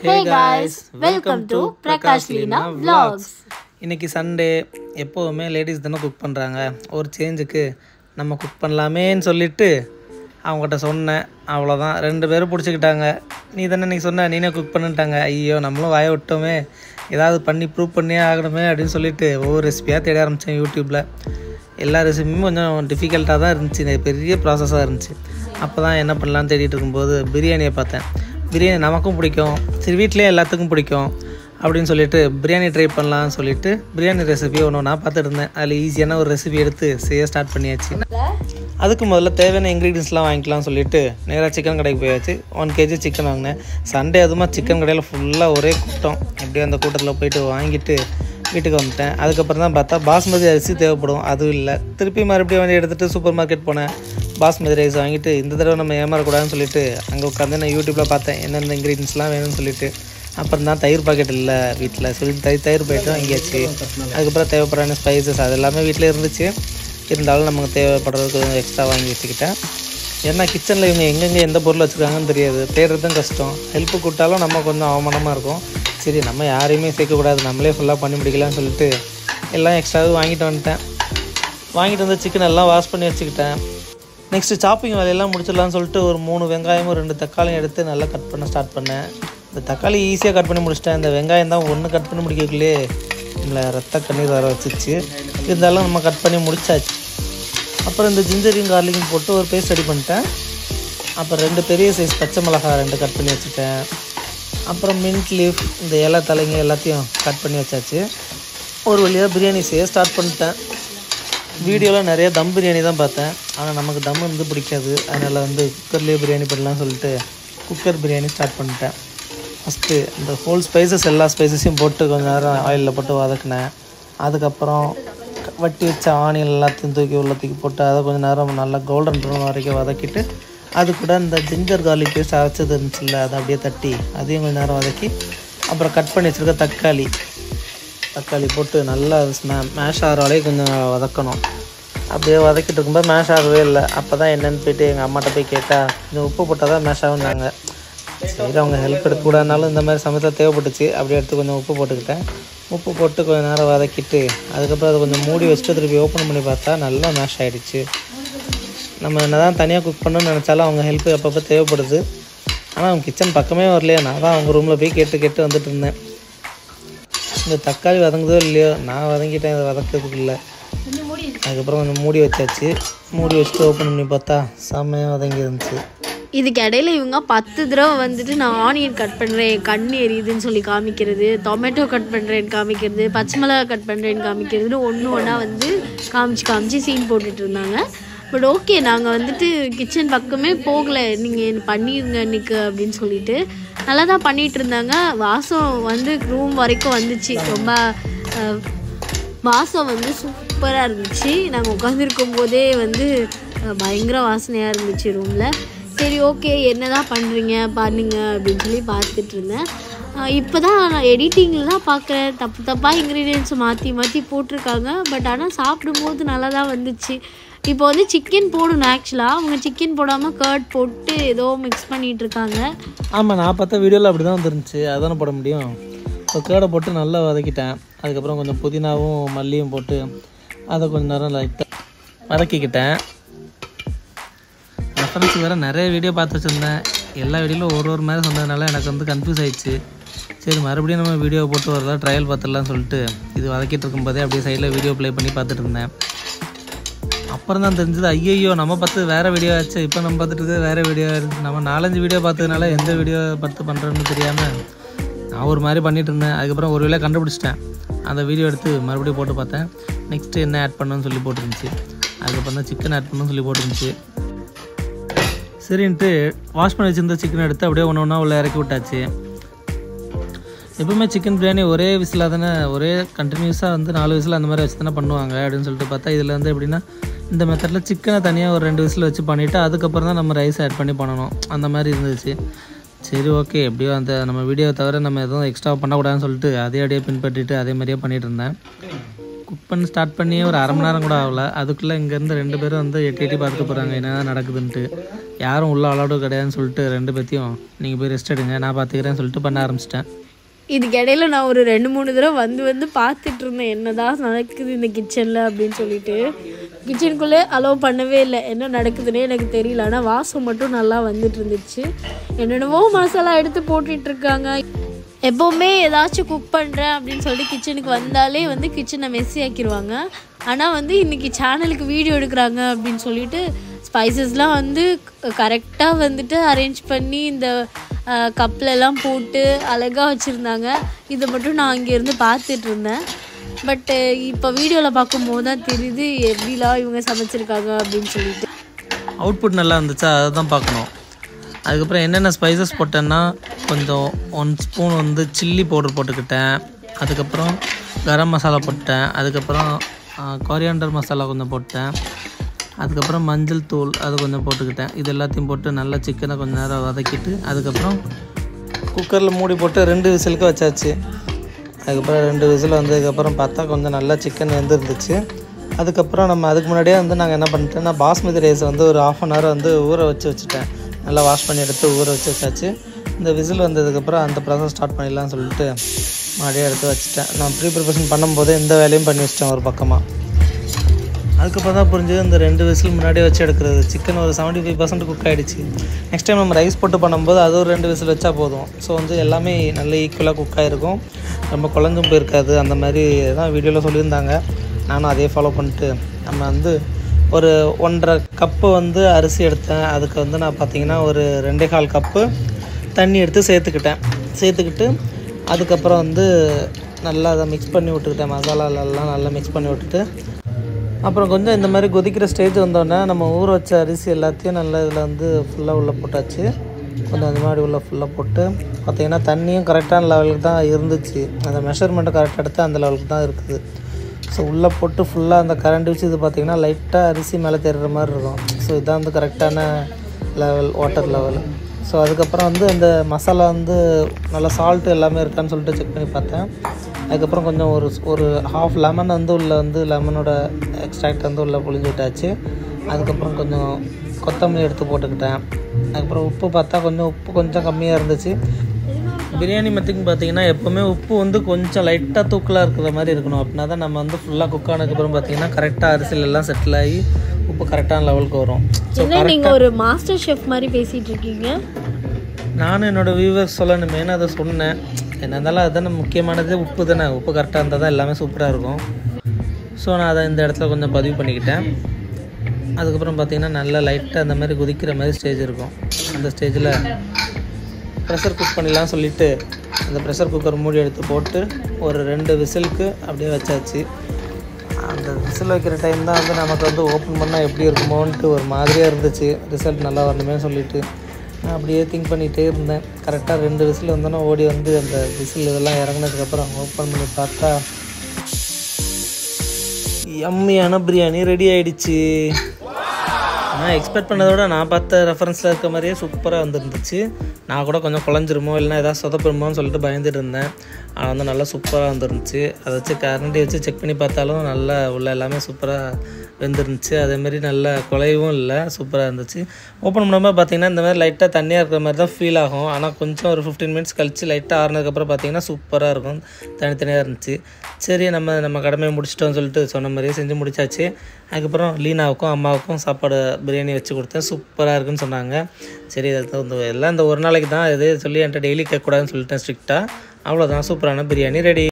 Hey guys, welcome to Prakash Leena Vlogs. இன்னைக்கு Sunday, எப்போவுமே ladies தானே குக் பண்ணுறாங்க. ஒரு சேஞ்சுக்கு நம்ம குக் பண்ணலாமேன்னு சொல்லிட்டு அவங்ககிட்ட சொன்னேன். அவ்வளோதான், 2 பேரும் பிடிச்சிக்கிட்டாங்க. நீ தானே இன்றைக்கி சொன்ன, நீனே குக் பண்ணிட்டாங்க. ஐயோ, நம்மளும் வாய விட்டோமே, ஏதாவது பண்ணி ப்ரூவ் பண்ணியே ஆகணுமே அப்படின்னு சொல்லிட்டு ஒவ்வொரு ரெசிபியாக தேட ஆரம்பித்தேன் யூடியூப்பில். எல்லா ரெசிபியும் கொஞ்சம் டிஃபிகல்ட்டாக தான் இருந்துச்சு, பெரிய ப்ராசஸாக இருந்துச்சு. அப்போ தான் என்ன பண்ணலான்னு தேடிட்டு இருக்கும்போது பிரியாணியை பார்த்தேன். பிரியாணி நமக்கும் பிடிக்கும், சரி வீட்லேயே எல்லாத்துக்கும் பிடிக்கும் அப்படின்னு சொல்லிட்டு பிரியாணி ட்ரை பண்ணலான்னு சொல்லிட்டு பிரியாணி ரெசிபி ஒன்று நான் பார்த்துட்டு இருந்தேன். அதில் ஈஸியான ஒரு ரெசிபி எடுத்து செய்ய ஸ்டார்ட் பண்ணியாச்சு. அதுக்கு முதல்ல தேவையான இன்க்ரீடியன்ஸ்லாம் வாங்கிக்கலாம்னு சொல்லிட்டு நேராக சிக்கன் கடைக்கு போயாச்சு. 1 kg சிக்கன் வாங்கினேன். சண்டே அதுமா சிக்கன் கடையில் ஃபுல்லாக ஒரே கூட்டம். எப்படியும் அந்த கூட்டத்தில் போயிட்டு வாங்கிட்டு வீட்டுக்கு வந்துட்டேன். அதுக்கப்புறம் தான் பார்த்தா பாஸ்மதி அரிசி தேவைப்படும், அதுவும் இல்லை. திருப்பி மறுபடியும் வந்து எடுத்துகிட்டு சூப்பர் மார்க்கெட் போனேன். பாஸ்மதி ரைஸ் வாங்கிட்டு இந்த தடவை நம்ம ஏமாறக்கூடாதுன்னு சொல்லிட்டு அங்கே உட்காந்து நான் யூடியூப்பில் பார்த்தேன் என்னென்ன இன்க்ரீடியன்ஸ்லாம் வேணும்னு சொல்லிட்டு. அப்புறம் தான் தயிர் பாக்கெட் இல்லை வீட்டில், சொல்லி தயிர் பாக்கெட்டும் வாங்கியாச்சு. அதுக்கப்புறம் தேவைப்படுற ஸ்பைசஸ் அது எல்லாமே வீட்டில் இருந்துச்சு. இருந்தாலும் நமக்கு தேவைப்படுறதுக்கு கொஞ்சம் எக்ஸ்ட்ரா வாங்கி வச்சுக்கிட்டேன். ஏன்னா கிச்சனில் இவங்க எங்கெங்கே எந்த பொருள் வச்சுருக்காங்கன்னு தெரியாது, தேடுறதும் கஷ்டம். ஹெல்ப்பு கூட்டாலும் நம்ம கொஞ்சம் அவமானமாக இருக்கும். சரி, நம்ம யாரையுமே சேர்க்கக்கூடாது, நம்மளே ஃபுல்லாக பண்ணி முடிக்கலாம்னு சொல்லிட்டு எல்லாம் எக்ஸ்ட்ராவும் வாங்கிட்டு வந்துட்டேன். வாங்கிட்டு வந்து சிக்கன் எல்லாம் வாஷ் பண்ணி வச்சுக்கிட்டேன். நெக்ஸ்ட்டு சாப்பிங் வேலையெல்லாம் முடிச்சிடலான்னு சொல்லிட்டு ஒரு 3 வெங்காயமும் 2 தக்காளியும் எடுத்து நல்லா கட் பண்ண ஸ்டார்ட் பண்ணேன். இந்த தக்காளி ஈஸியாக கட் பண்ணி முடிச்சிட்டேன். இந்த வெங்காயம் தான் ஒன்று கட் பண்ணி முடிக்கக்குள்ளே நம்மளை ரத்த கண்ணீர் வர வச்சிச்சு. இருந்தாலும் நம்ம கட் பண்ணி முடிச்சாச்சு. அப்புறம் இந்த ஜிஞ்சரையும் கார்லிக்கும் போட்டு ஒரு பேஸ்ட் ரெடி பண்ணிட்டேன். அப்புறம் 2 பெரிய சைஸ் பச்சை மிளகாய் 2 கட் பண்ணி வச்சுட்டேன். அப்புறம் மின்ட் லீஃப், இந்த இலை தலைங்க எல்லாத்தையும் கட் பண்ணி வச்சாச்சு. ஒரு வழியாக பிரியாணி செய்ய ஸ்டார்ட் பண்ணிட்டேன். வீடியோவில் நிறைய தம் பிரியாணி தான் பார்த்தேன், ஆனால் நமக்கு தம் வந்து பிடிக்காது. அதனால் வந்து குக்கர்லேயே பிரியாணி பண்ணலாம்னு சொல்லிட்டு குக்கர் பிரியாணி ஸ்டார்ட் பண்ணிட்டேன். ஃபஸ்ட்டு இந்த ஹோல் ஸ்பைசஸ் எல்லா ஸ்பைசஸையும் போட்டு கொஞ்சம் நேரம் ஆயிலில் போட்டு வதக்கினேன். அதுக்கப்புறம் வட்டி வச்ச ஆனியன் எல்லாத்தையும் தூக்கி உள்ள தூக்கி போட்டு அதை கொஞ்சம் நேரம் நல்லா கோல்டன் ப்ரௌன் வரைக்கும் வதக்கிட்டு, அது கூட இந்த ஜிஞ்சர் கார்லிக் பேஸ்ட் அரைச்சது இருந்துச்சுல்ல, அதை அப்படியே தட்டி அதையும் கொஞ்சம் நேரம் வதக்கி, அப்புறம் கட் பண்ணி வச்சுருக்க தக்காளி போட்டு நல்லா மேஷ் ஆகிற வரையும் கொஞ்சம் வதக்கணும். அப்படியே வதக்கிட்டு இருக்கும்போது மேஷ் ஆகவே இல்லை. அப்போ தான் என்னென்னு போய்ட்டு எங்கள் அம்மாட்ட போய் கேட்டால் கொஞ்சம் உப்பு போட்டால் தான் மேஷ் ஆகுனாங்க. சரி, அவங்க ஹெல்ப் எடுக்கக்கூடாதுனாலும் இந்த மாதிரி சமயத்தில் தேவைப்பட்டுச்சு. அப்படியே எடுத்து கொஞ்சம் உப்பு போட்டுக்கிட்டேன். உப்பு போட்டு கொஞ்சம் நேரம் வதக்கிட்டு அதுக்கப்புறம் அதை கொஞ்சம் மூடி வச்சுட்டு திருப்பி ஓப்பன் பண்ணி பார்த்தா நல்லா மேஷ் ஆகிடுச்சு. நம்ம என்ன தான் தனியாக குக் பண்ணணும்னு நினச்சாலும் அவங்க ஹெல்ப் அப்பப்போ தேவைப்படுது. ஆனால் அவங்க கிச்சன் பக்கமே வரலையே, நான் தான் அவங்க ரூமில் போய் கேட்டு வந்துட்டு இருந்தேன். இந்த தக்காளி வதங்குதோ இல்லையோ, நான் வதங்கிட்டேன் இதை வதக்கிறதுக்கு இல்லை. அதுக்கப்புறம் கொஞ்சம் மூடி வச்சாச்சு. மூடி வச்சுட்டு ஓப்பன் பண்ணி பார்த்தா செம்மையாக வதங்கி இருந்துச்சு. இதுக்கு இடையில இவங்க 10 தடவை வந்துட்டு நான் ஆனியன் கட் பண்ணுறேன், கண் எரியுதுன்னு சொல்லி காமிக்கிறது, டொமேட்டோ கட் பண்ணுறேன்னு காமிக்கிறது, பச்சை மிளகா கட் பண்ணுறேன்னு காமிக்கிறதுன்னு ஒன்றா வந்து காமிச்சு சீன் போட்டுட்டு இருந்தாங்க. பட் ஓகே, நாங்கள் வந்துட்டு கிச்சன் பக்கமே போகலை, நீங்கள் பண்ணிடுங்க இன்றைக்கு அப்படின்னு சொல்லிட்டு நல்லா தான் பண்ணிகிட்டு இருந்தாங்க. வாசம் வந்து ரூம் வரைக்கும் வந்துச்சு. ரொம்ப வாசம் வந்து சூப்பராக இருந்துச்சு. நாங்கள் உட்காந்துருக்கும் போதே வந்து பயங்கர வாசனையாக இருந்துச்சு ரூமில். சரி ஓகே, என்ன தான் பண்ணுங்க அப்படின்னு சொல்லி பார்த்துட்டு இருந்தேன். இப்போ தான் நான் எடிட்டிங்கில் தான் பார்க்குறேன், தப்பாக இன்க்ரீடியன்ஸை மாற்றி போட்டிருக்காங்க. பட் ஆனால் சாப்பிடும்போது நல்லா தான் வந்துச்சு. இப்போ வந்து சிக்கன் போடணும். ஆக்சுவலாக அவங்க சிக்கன் போடாமல் கர்ட் போட்டு ஏதோ மிக்ஸ் பண்ணிகிட்டு இருக்காங்க. ஆமாம், நான் பார்த்த வீடியோவில் அப்படி தான் வந்துருந்துச்சு, அதானே போட முடியும். இப்போ கேர்டை போட்டு நல்லா வதக்கிட்டேன். அதுக்கப்புறம் கொஞ்சம் புதினாவும் மல்லியும் போட்டு அதை கொஞ்சம் நேரம் லைட்டாக வதக்கிக்கிட்டேன். ரெஃபரன்ஸ் வேறு நிறைய வீடியோ பார்த்து வச்சுருந்தேன். எல்லா வீடியோவில் ஒரு மாதிரி சொன்னதுனால எனக்கு வந்து கன்ஃபியூஸ் ஆகிடுச்சு. சரி, மறுபடியும் நம்ம வீடியோ போட்டு வரதா ட்ரையல் பார்த்துடலான்னு சொல்லிட்டு இது வதக்கிட்டு இருக்கும்போதே அப்படியே சைடில் வீடியோ ப்ளே பண்ணி பார்த்துட்டு இருந்தேன். அப்புறம் தான் தெரிஞ்சது, ஐயோ நம்ம பார்த்து வேறு வீடியோ ஆச்சு, இப்போ நம்ம பார்த்துட்டு இருக்கிறது வேறு வீடியோ இருக்குது. நம்ம 4-5 வீடியோ பார்த்ததுனால எந்த வீடியோ பார்த்து பண்ணுறேன்னு தெரியாமல் நான் ஒரு மாதிரி பண்ணிகிட்டு இருந்தேன். அதுக்கப்புறம் ஒரு வேளை கண்டுபிடிச்சிட்டேன். அந்த வீடியோ எடுத்து மறுபடியும் போட்டு பார்த்தேன். நெக்ஸ்ட்டு என்ன ஆட் பண்ணணும்னு சொல்லி போட்டுருந்துச்சு. அதுக்கப்புறம் தான் சிக்கன் ஆட் பண்ணணும்னு சொல்லி போட்டுருந்துச்சு. சரின்ட்டு வாஷ் பண்ணி வச்சுருந்த சிக்கன் எடுத்து அப்படியே ஒன்றா உள்ளே இறக்கி விட்டாச்சு. எப்பவுமே சிக்கன் பிரியாணி ஒரே விசிலாக தானே, ஒரே கண்டினியூஸாக வந்து 4 விசில் அந்த மாதிரி வச்சு தானே பண்ணுவாங்க அப்படின்னு சொல்லிட்டு பார்த்தா, இதில் வந்து எப்படின்னா இந்த மெத்தடில் சிக்கனை தனியாக ஒரு 2 விசில் வச்சு பண்ணிவிட்டு அதுக்கப்புறம் தான் நம்ம ரைஸ் ஆட் பண்ணி பண்ணணும். அந்த மாதிரி இருந்துச்சு. சரி ஓகே, எப்படியோ அந்த நம்ம வீடியோவை தவிர நம்ம எதுவும் எக்ஸ்ட்ரா பண்ணக்கூடாதுன்னு சொல்லிட்டு அப்படியே பின்பற்றிட்டு அதே மாதிரியே பண்ணிகிட்டு இருந்தேன். குக் பண்ணி ஸ்டார்ட் பண்ணி ஒரு 1/2 மணி நேரம் கூட ஆகலை. அதுக்குள்ளே இங்கேருந்து 2 பேரும் வந்து எட்டி பார்த்துட்டு போகிறாங்க என்ன நடக்குதுன்ட்டு. யாரும் உள்ள அலௌடு கிடையாதுன்னு சொல்லிட்டு 2 பேத்தையும் நீங்கள் போய் ரெஸ்ட் எடுங்க, நான் பார்த்துக்கிறேன்னு சொல்லிட்டு பண்ண ஆரம்பிச்சிட்டேன். இதுக்கு இடையில நான் ஒரு 2-3 தடவை வந்து பார்த்துட்டு இருந்தேன் என்னதான் நடக்குது இந்த கிச்சனில் அப்படின்னு சொல்லிட்டு. கிச்சனுக்குள்ளே அலோவ் பண்ணவே இல்லை, என்ன நடக்குதுன்னே எனக்கு தெரியல. ஆனால் வாசம் மட்டும் நல்லா வந்துட்டு இருந்துச்சு. என்னென்னவோ மசாலா எடுத்து போட்டுட்ருக்காங்க. எப்போவுமே ஏதாச்சும் குக் பண்ணுறேன் அப்படின்னு சொல்லிட்டு கிச்சனுக்கு வந்தாலே வந்து கிச்சனை மெஸ்ஸி ஆக்கிடுவாங்க. ஆனால் வந்து இன்றைக்கி சேனலுக்கு வீடியோ எடுக்கிறாங்க அப்படின்னு சொல்லிட்டு ஸ்பைசஸ்லாம் வந்து கரெக்டாக வந்துட்டு அரேஞ்ச் பண்ணி இந்த கப்லெல்லாம் போட்டு அழகாக வச்சுருந்தாங்க. இதை மட்டும் நான் இங்கேருந்து பார்த்துட்டு இருந்தேன். பட்டு இப்போ வீடியோவில் பார்க்கும்போது தான் தெரியுது எப்படிலாம் இவங்க சமைச்சிருக்காங்க அப்படின்னு சொல்லிட்டு. அவுட்புட் நல்லா இருந்துச்சா அதை தான் பார்க்கணும். அதுக்கப்புறம் என்னென்ன ஸ்பைசஸ் போட்டேன்னா கொஞ்சம் 1 ஸ்பூன் வந்து சில்லி பவுடர் போட்டுக்கிட்டேன். அதுக்கப்புறம் கரம் மசாலா போட்டேன். அதுக்கப்புறம் கொரியாண்டர் மசாலா கொஞ்சம் போட்டேன். அதுக்கப்புறம் மஞ்சள் தூள் அது கொஞ்சம் போட்டுக்கிட்டேன். இது எல்லாத்தையும் போட்டு நல்லா சிக்கனை கொஞ்சம் நேரம் வதக்கிட்டு அதுக்கப்புறம் குக்கரில் மூடி போட்டு 2 விசிலுக்கு வச்சாச்சு. அதுக்கப்புறம் 2 விசில் வந்ததுக்கப்புறம் பார்த்தா கொஞ்சம் நல்லா சிக்கன் வெந்துருந்துச்சு. அதுக்கப்புறம் நம்ம அதுக்கு முன்னாடியே வந்து நாங்கள் என்ன பண்ணிட்டோம்னா பாஸ்மதி ரைஸ் வந்து ஒரு 1/2 அன் ஹவர் வந்து ஊற வச்சுட்டேன். நல்லா வாஷ் பண்ணி எடுத்து ஊற வச்சாச்சு. இந்த விசில் வந்ததுக்கப்புறம் அந்த ப்ராசஸ் ஸ்டார்ட் பண்ணிடலாம்னு சொல்லிட்டு மறுபடியும் எடுத்து வச்சுட்டேன். நான் ப்ரிப்பரேஷன் பண்ணும்போது இந்த வேலையும் பண்ணி வச்சிட்டேன் ஒரு பக்கமாக. அதுக்கப்புறம் தான் புரிஞ்சது இந்த 2 விசில் முன்னாடியே வச்சு எடுக்கிறது. சிக்கன் ஒரு 75% குக் ஆகிடுச்சு. நெக்ஸ்ட் டைம் நம்ம ரைஸ் போட்டு பண்ணும்போது அது ஒரு 2 விசில் வச்சா போதும். ஸோ வந்து எல்லாமே நல்ல ஈக்குவலாக குக் ஆகிருக்கும், ரொம்ப குழஞ்சும் போயிருக்காது. அந்த மாதிரி தான் வீடியோவில் சொல்லியிருந்தாங்க. நானும் அதே ஃபாலோ பண்ணிட்டு நம்ம வந்து ஒரு 1.5 கப்பு வந்து அரிசி எடுத்தேன். அதுக்கு வந்து நான் பார்த்திங்கன்னா ஒரு 2.25 கப்பு தண்ணி எடுத்து சேர்த்துக்கிட்டு அதுக்கப்புறம் வந்து நல்லா அதை மிக்ஸ் பண்ணி விட்டுக்கிட்டேன். மசாலாலெல்லாம் நல்லா மிக்ஸ் பண்ணி விட்டுட்டு அப்புறம் கொஞ்சம் இந்த மாதிரி கொதிக்கிற ஸ்டேஜ் வந்தோடனே நம்ம ஊற வச்ச அரிசி எல்லாத்தையும் நல்லா இதில் வந்து ஃபுல்லாக உள்ளே போட்டாச்சு. கொஞ்சம் அந்த மாதிரி உள்ளே ஃபுல்லாக போட்டு பார்த்திங்கன்னா தண்ணியும் கரெக்டான லெவலுக்கு தான் இருந்துச்சு. அந்த மெஷர்மெண்ட்டை கரெக்டாக எடுத்து அந்த லெவலுக்கு தான் இருக்குது. ஸோ உள்ளே போட்டு ஃபுல்லாக அந்த கரண்ட் வச்சு இது பார்த்திங்கன்னா லைட்டாக அரிசி மேலே தெரிகிற மாதிரி இருக்கும். ஸோ இதுதான் வந்து கரெக்டான லெவல், வாட்டர் லெவல். ஸோ அதுக்கப்புறம் வந்து அந்த மசாலா வந்து நல்லா சால்ட்டு எல்லாமே இருக்கான்னு சொல்லிட்டு செக் பண்ணி பார்த்தேன். அதுக்கப்புறம் கொஞ்சம் ஒரு 1/2 லெமன் வந்து உள்ளே வந்து லெமனோட எக்ஸ்ட்ராக்ட் வந்து உள்ளே புழிஞ்சு விட்டாச்சு. அதுக்கப்புறம் கொஞ்சம் கொத்தமல்லி எடுத்து போட்டுக்கிட்டேன். அதுக்கப்புறம் உப்பு பார்த்தா உப்பு கொஞ்சம் கம்மியாக இருந்துச்சு. பிரியாணி மெத்துக்கு பார்த்திங்கன்னா எப்போவுமே உப்பு வந்து கொஞ்சம் லைட்டாக தூக்கலாக இருக்கிற மாதிரி இருக்கணும். அப்படின்னா தான் நம்ம வந்து ஃபுல்லாக குக் ஆனதுக்கப்புறம் பார்த்திங்கன்னா கரெக்டாக அரிசிலெல்லாம் செட்டில் ஆகி உப்பு கரெக்டான லெவலுக்கு வரும். ஸோ நீங்கள் ஒரு மாஸ்டர் ஷெஃப் மாதிரி பேசிகிட்டு இருக்கீங்க. நானும் என்னோடய வியூவர்ஸ் சொல்லணுமேனு அதை சொன்னேன். என்ன இருந்தாலும் அதுதானே முக்கியமானது, உப்பு தானே. உப்பு கரெக்டாக இருந்தால் தான் எல்லாமே சூப்பராக இருக்கும். ஸோ நான் அதை இந்த இடத்துல கொஞ்சம் பதிவு பண்ணிக்கிட்டேன். அதுக்கப்புறம் பார்த்திங்கன்னா நல்லா லைட்டாக அந்த மாதிரி கொதிக்கிற மாதிரி ஸ்டேஜ் இருக்கும். அந்த ஸ்டேஜில் ப்ரெஷர் குக் பண்ணிடலாம் சொல்லிவிட்டு அந்த ப்ரெஷர் குக்கர் மூடி எடுத்து போட்டு ஒரு 2 விசிலுக்கு அப்படியே வச்சாச்சு. அந்த விசில் வைக்கிற டைம் தான் வந்து நமக்கு வந்து ஓப்பன் பண்ணால் எப்படி இருக்குமோன்ட்டு ஒரு மாதிரியாக இருந்துச்சு. ரிசல்ட் நல்லா வரணுமே சொல்லிவிட்டு நான் அப்படியே திங்க் பண்ணிகிட்டே இருந்தேன். கரெக்டாக 2 விசில் வந்தோன்னா ஓடி வந்து அந்த விசில் இதெல்லாம் இறங்கினதுக்கப்புறம் ஓப்பன் பண்ணி பார்த்தா யம்மியான பிரியாணி ரெடி ஆகிடுச்சு. நான் எக்ஸ்பெக்ட் பண்ணதோட நான் பார்த்த ரெஃபரன்ஸில் இருக்க மாதிரியே சூப்பராக வந்துருந்துச்சு. நான் கூட கொஞ்சம் குழஞ்சிருமோ இல்லைனா ஏதாவது சொதப்பிடுமோன்னு சொல்லிட்டு பயந்துட்டு இருந்தேன். ஆனால் வந்து நல்லா சூப்பராக வந்துருந்துச்சு. அதை வச்சு கரண்டி வச்சு செக் பண்ணி பார்த்தாலும் நல்லா உள்ள எல்லாமே சூப்பராக வெந்துருந்துச்சு. அதேமாரி நல்ல குலையும் இல்லை, சூப்பராக இருந்துச்சு. ஓப்பன் பண்ணும்போது பார்த்திங்கன்னா இந்த மாதிரி லைட்டாக தண்ணியாக இருக்கிற மாதிரி தான் ஃபீல் ஆகும். ஆனால் கொஞ்சம் ஒரு 15 மினிட்ஸ் கழித்து லைட்டாக ஆறுனதுக்கப்புறம் பார்த்திங்கன்னா சூப்பராக இருக்கும், தனித்தனியாக இருந்துச்சு. சரி நம்ம கடமையை முடிச்சிட்டோம்னு சொல்லிட்டு சொன்ன மாதிரியே செஞ்சு முடிச்சாச்சு. அதுக்கப்புறம் லீனாவுக்கும் அம்மாவுக்கும் சாப்பாடு பிரியாணி வச்சு கொடுத்தேன். சூப்பராக இருக்குன்னு சொன்னாங்க. சரி எல்லாம் இந்த ஒரு நாளைக்கு தான் இது சொல்லி என்கிட்ட டெய்லி கேட்கக்கூடாதுன்னு சொல்லிட்டேன் ஸ்ட்ரிக்டாக. அவ்வளோதான், சூப்பரான பிரியாணி ரெடி.